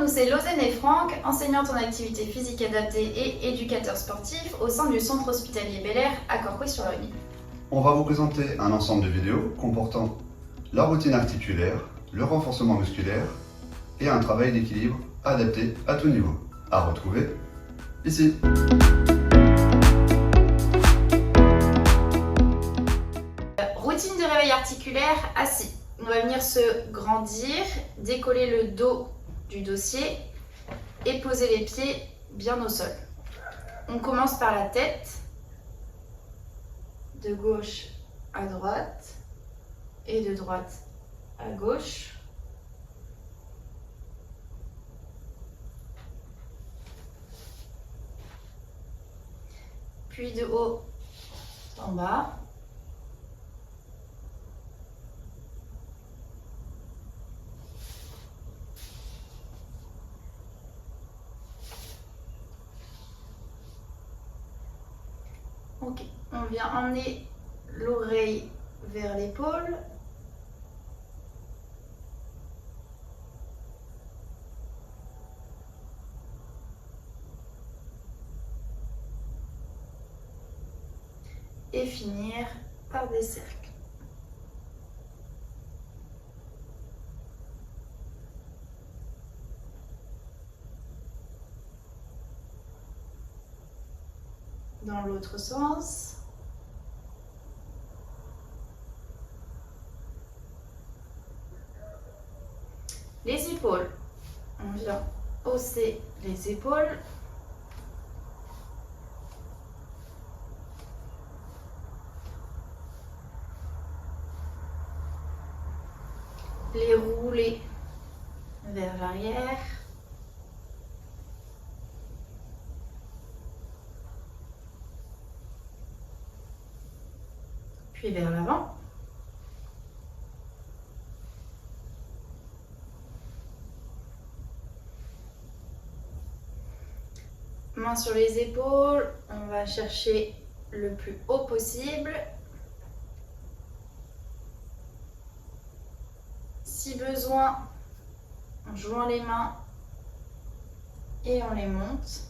c'est Lozène et Franck, enseignante en activité physique adaptée et éducateur sportif au sein du centre hospitalier Bel Air à Corcouët-sur-Logne. On va vous présenter un ensemble de vidéos comportant la routine articulaire, le renforcement musculaire et un travail d'équilibre adapté à tout niveau. À retrouver ici. Routine de réveil articulaire assis. On va venir se grandir, décoller le dos du dossier et poser les pieds bien au sol. On commence par la tête, de gauche à droite et de droite à gauche. Puis de haut en bas. Ok, on vient emmener l'oreille vers l'épaule. Et finir par des cercles. Dans l'autre sens. Les épaules. On vient hausser les épaules. Les rouler vers l'arrière. Puis vers l'avant. Mains sur les épaules, on va chercher le plus haut possible. Si besoin, on joint les mains et on les monte.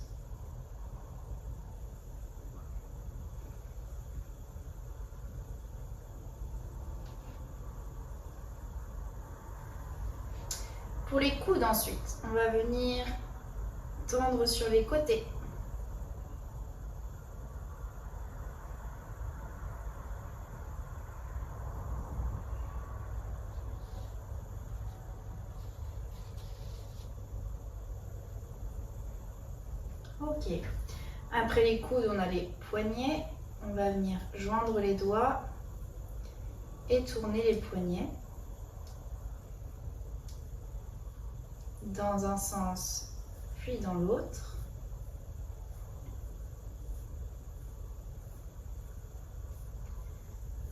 Pour les coudes ensuite, on va venir tendre sur les côtés. Ok. Après les coudes, on a les poignets. On va venir joindre les doigts et tourner les poignets dans un sens puis dans l'autre.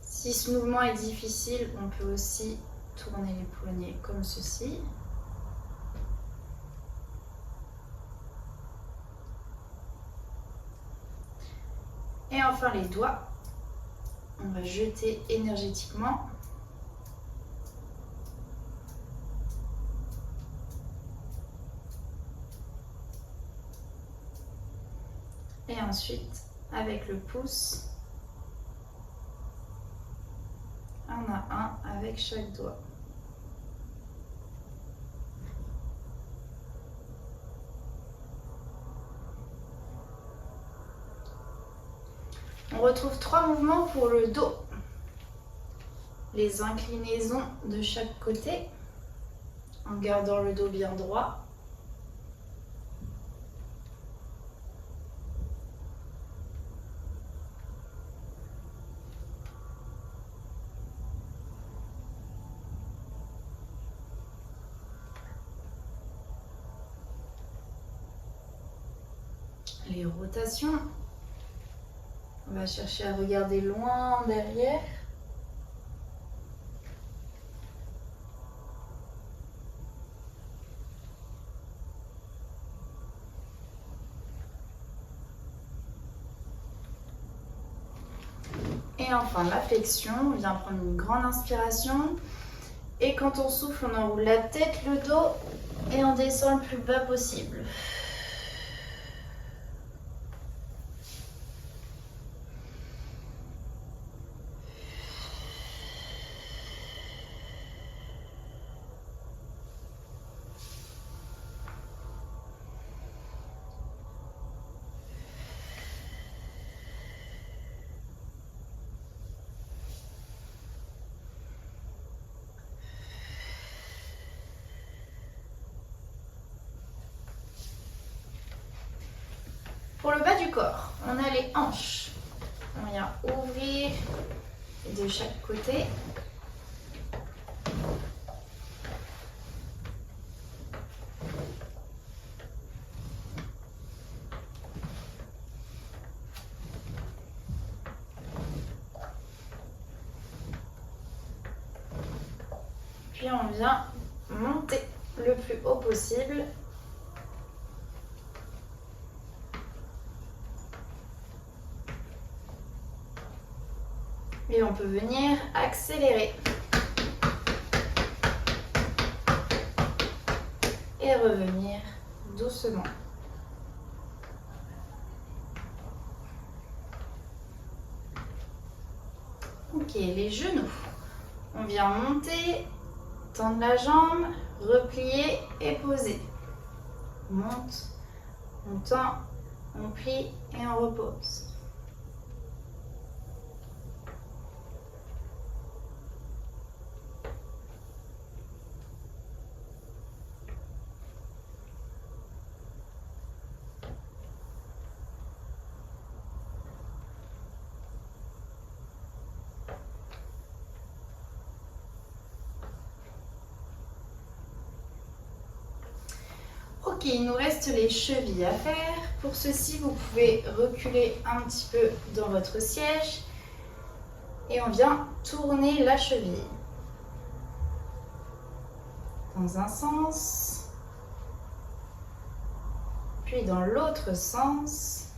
Si ce mouvement est difficile, on peut aussi tourner les poignets comme ceci. Et enfin les doigts, on va jeter énergétiquement. Et ensuite, avec le pouce, un à un avec chaque doigt. On retrouve 3 mouvements pour le dos. Les inclinaisons de chaque côté, en gardant le dos bien droit. Les rotations. On va chercher à regarder loin derrière. Et enfin la flexion, on vient prendre une grande inspiration. Et quand on souffle, on enroule la tête, le dos Et on descend le plus bas possible. Pour le bas du corps, on a les hanches. On vient ouvrir de chaque côté. Puis on vient monter le plus haut possible. Et on peut venir accélérer. Et revenir doucement. Ok, les genoux. On vient monter, tendre la jambe, replier et poser. On monte, on tend, on plie et on repose. Ok, il nous reste les chevilles à faire. Pour ceci, vous pouvez reculer un petit peu dans votre siège et on vient tourner la cheville dans un sens, puis dans l'autre sens.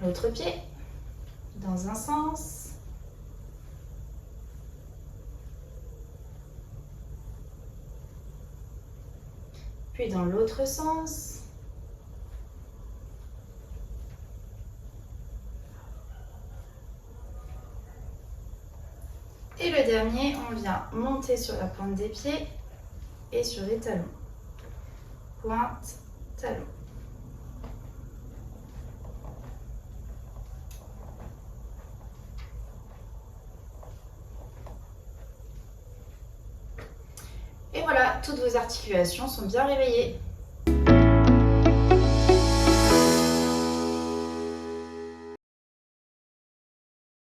L'autre pied dans un sens. Puis dans l'autre sens. Et le dernier, on vient monter sur la pointe des pieds et sur les talons. Pointe, talon. Et voilà, toutes vos articulations sont bien réveillées.